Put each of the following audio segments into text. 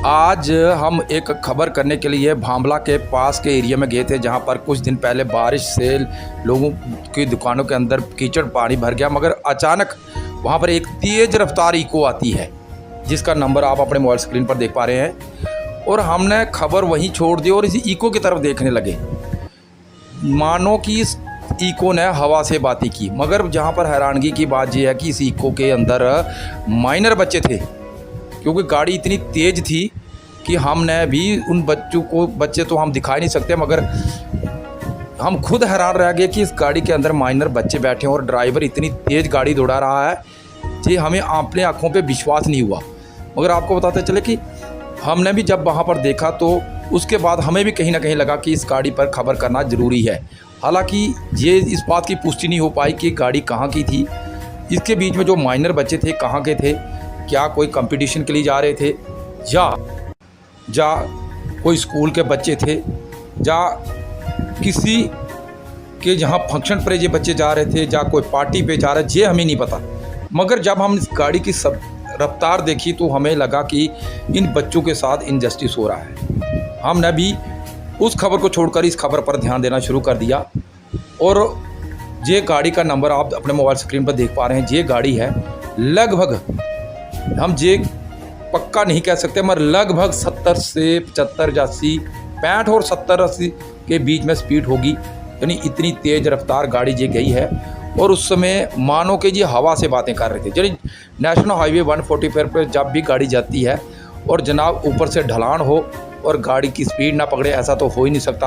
आज हम एक खबर करने के लिए भांबला के पास के एरिया में गए थे, जहां पर कुछ दिन पहले बारिश से लोगों की दुकानों के अंदर कीचड़ पानी भर गया। मगर अचानक वहां पर एक तेज़ रफ्तार इको आती है, जिसका नंबर आप अपने मोबाइल स्क्रीन पर देख पा रहे हैं। और हमने खबर वहीं छोड़ दी और इसी इको की तरफ देखने लगे, मानो कि इस इको ने हवा से बातें की। मगर जहाँ पर हैरानगी की बात यह है कि इस इको के अंदर माइनर बच्चे थे, क्योंकि गाड़ी इतनी तेज़ थी कि हमने भी उन बच्चे तो हम दिखा नहीं सकते, मगर हम खुद हैरान रह गए कि इस गाड़ी के अंदर माइनर बच्चे बैठे हैं और ड्राइवर इतनी तेज़ गाड़ी दौड़ा रहा है कि हमें अपने आँखों पे विश्वास नहीं हुआ। मगर आपको बताते चले कि हमने भी जब वहाँ पर देखा तो उसके बाद हमें भी कहीं ना कहीं लगा कि इस गाड़ी पर खबर करना ज़रूरी है। हालांकि ये इस बात की पुष्टि नहीं हो पाई कि गाड़ी कहाँ की थी। इसके बीच में जो माइनर बच्चे थे कहाँ के थे, क्या कोई कंपटीशन के लिए जा रहे थे या कोई स्कूल के बच्चे थे या किसी के जहाँ फंक्शन पर ये बच्चे जा रहे थे या कोई पार्टी पे जा रहे, ये हमें नहीं पता। मगर जब हम इस गाड़ी की सब रफ्तार देखी तो हमें लगा कि इन बच्चों के साथ इनजस्टिस हो रहा है। हमने भी उस खबर को छोड़कर इस खबर पर ध्यान देना शुरू कर दिया। और ये गाड़ी का नंबर आप अपने मोबाइल स्क्रीन पर देख पा रहे हैं। ये गाड़ी है लगभग, हम ये पक्का नहीं कह सकते, मगर लगभग 70 से 75 या 80, 65 और 70-80 के बीच में स्पीड होगी। यानी इतनी तेज़ रफ्तार गाड़ी ये गई है। और उस समय मानो कि ये हवा से बातें कर रहे थे। यानी नेशनल हाईवे 144 पर जब भी गाड़ी जाती है और जनाब ऊपर से ढलान हो और गाड़ी की स्पीड ना पकड़े, ऐसा तो हो ही नहीं सकता।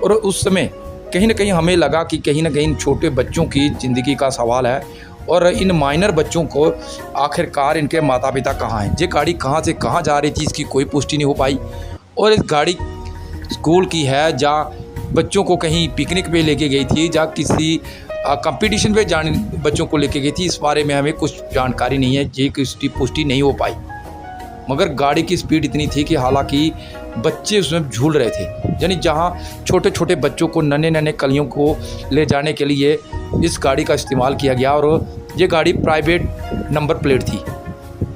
और उस समय कहीं ना कहीं हमें लगा कि कहीं ना कहीं छोटे बच्चों की ज़िंदगी का सवाल है और इन माइनर बच्चों को आखिरकार इनके माता पिता कहाँ हैं। ये गाड़ी कहाँ से कहाँ जा रही थी, इसकी कोई पुष्टि नहीं हो पाई। और इस गाड़ी स्कूल की है या बच्चों को कहीं पिकनिक पे लेके गई थी या किसी कंपटीशन पे जाने बच्चों को लेके गई थी, इस बारे में हमें कुछ जानकारी नहीं है। ये किसकी पुष्टि नहीं हो पाई। मगर गाड़ी की स्पीड इतनी थी कि हालांकि बच्चे उसमें झूल रहे थे। यानी जहाँ छोटे छोटे बच्चों को, नन्हे नन्हे कलियों को ले जाने के लिए इस गाड़ी का इस्तेमाल किया गया। और ये गाड़ी प्राइवेट नंबर प्लेट थी,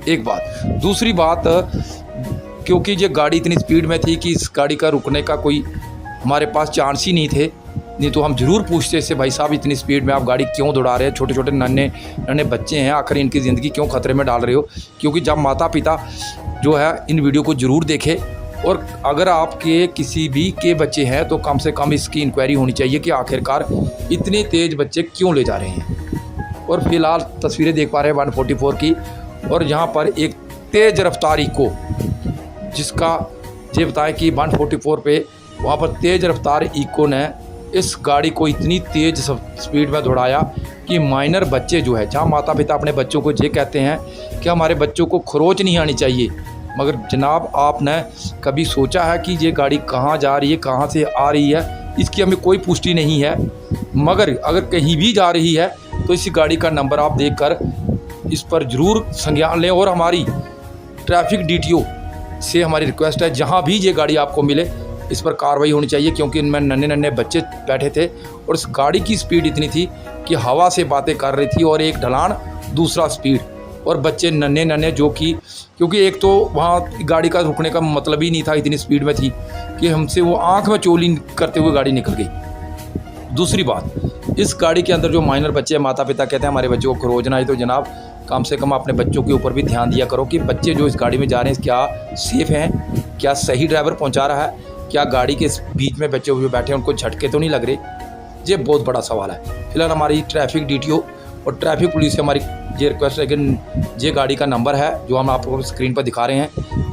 एक बात। दूसरी बात, क्योंकि ये गाड़ी इतनी स्पीड में थी कि इस गाड़ी का रुकने का कोई हमारे पास चांस ही नहीं थे, नहीं तो हम ज़रूर पूछते इससे, भाई साहब इतनी स्पीड में आप गाड़ी क्यों दौड़ा रहे हैं, छोटे छोटे नन्हे नन्हे बच्चे हैं, आखिर इनकी ज़िंदगी क्यों खतरे में डाल रहे हो। क्योंकि जब माता पिता जो है इन वीडियो को ज़रूर देखें, और अगर आपके किसी भी के बच्चे हैं तो कम से कम इसकी इंक्वायरी होनी चाहिए कि आखिरकार इतने तेज़ बच्चे क्यों ले जा रहे हैं। और फिलहाल तस्वीरें देख पा रहे हैं 144 की, और यहाँ पर एक तेज़ रफ्तार इको, जिसका ये बताएं कि 144 पे वहाँ पर तेज़ रफ्तार इको ने इस गाड़ी को इतनी तेज़ स्पीड में दौड़ाया कि माइनर बच्चे जो है, जहाँ माता पिता अपने बच्चों को ये कहते हैं कि हमारे बच्चों को खरोच नहीं आनी चाहिए, मगर जनाब आपने कभी सोचा है कि ये गाड़ी कहाँ जा रही है, कहाँ से आ रही है, इसकी हमें कोई पुष्टि नहीं है। मगर अगर कहीं भी जा रही है तो इस गाड़ी का नंबर आप देखकर इस पर ज़रूर संज्ञान लें। और हमारी ट्रैफिक DTO से हमारी रिक्वेस्ट है, जहाँ भी ये गाड़ी आपको मिले इस पर कार्रवाई होनी चाहिए, क्योंकि इनमें नन्हे नन्हे बच्चे बैठे थे और इस गाड़ी की स्पीड इतनी थी कि हवा से बातें कर रही थी। और एक ढलान, दूसरा स्पीड, और बच्चे नन्हे नन्हे, जो कि क्योंकि एक तो वहाँ गाड़ी का रुकने का मतलब ही नहीं था, इतनी स्पीड में थी कि हमसे वो आँख में चोली करते हुए गाड़ी निकल गई। दूसरी बात, इस गाड़ी के अंदर जो माइनर बच्चे, माता पिता कहते हैं हमारे बच्चों को खरोच ना आए, तो जनाब कम से कम अपने बच्चों के ऊपर भी ध्यान दिया करो कि बच्चे जो इस गाड़ी में जा रहे हैं क्या सेफ़ हैं, क्या सही ड्राइवर पहुँचा रहा है, क्या गाड़ी के बीच में बच्चे जो बैठे हैं उनको झटके तो नहीं लग रहे। ये बहुत बड़ा सवाल है। फिलहाल हमारी ट्रैफिक DTO और ट्रैफिक पुलिस से हमारी ये रिक्वेस्ट है कि ये गाड़ी का नंबर है जो हम आपको स्क्रीन पर दिखा रहे हैं,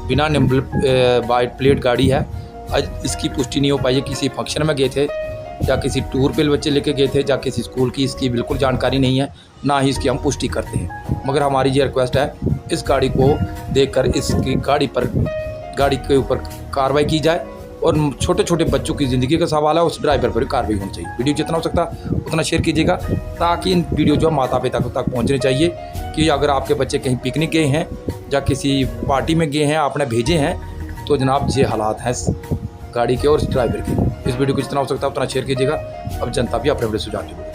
बिना नंबर वाइट प्लेट गाड़ी है। आज इसकी पुष्टि नहीं हो पाई है, किसी फंक्शन में गए थे या किसी टूर पे बच्चे लेके गए थे या किसी स्कूल की, इसकी बिल्कुल जानकारी नहीं है, ना ही इसकी हम पुष्टि करते हैं। मगर हमारी ये रिक्वेस्ट है, इस गाड़ी को देखकर इसकी गाड़ी के ऊपर कार्रवाई की जाए। और छोटे छोटे बच्चों की ज़िंदगी का सवाल है, उस ड्राइवर पर भी कार्रवाई होनी चाहिए। वीडियो जितना हो सकता उतना शेयर कीजिएगा, ताकि इन वीडियो जो माता पिता तक पहुंचने चाहिए कि अगर आपके बच्चे कहीं पिकनिक गए हैं या किसी पार्टी में गए हैं, आपने भेजे हैं, तो जनाब ये हालात हैं गाड़ी के और ड्राइवर के। इस वीडियो को जितना हो सकता है उतना शेयर कीजिएगा। अब जनता भी अपने बड़े सुझाव दीजिए।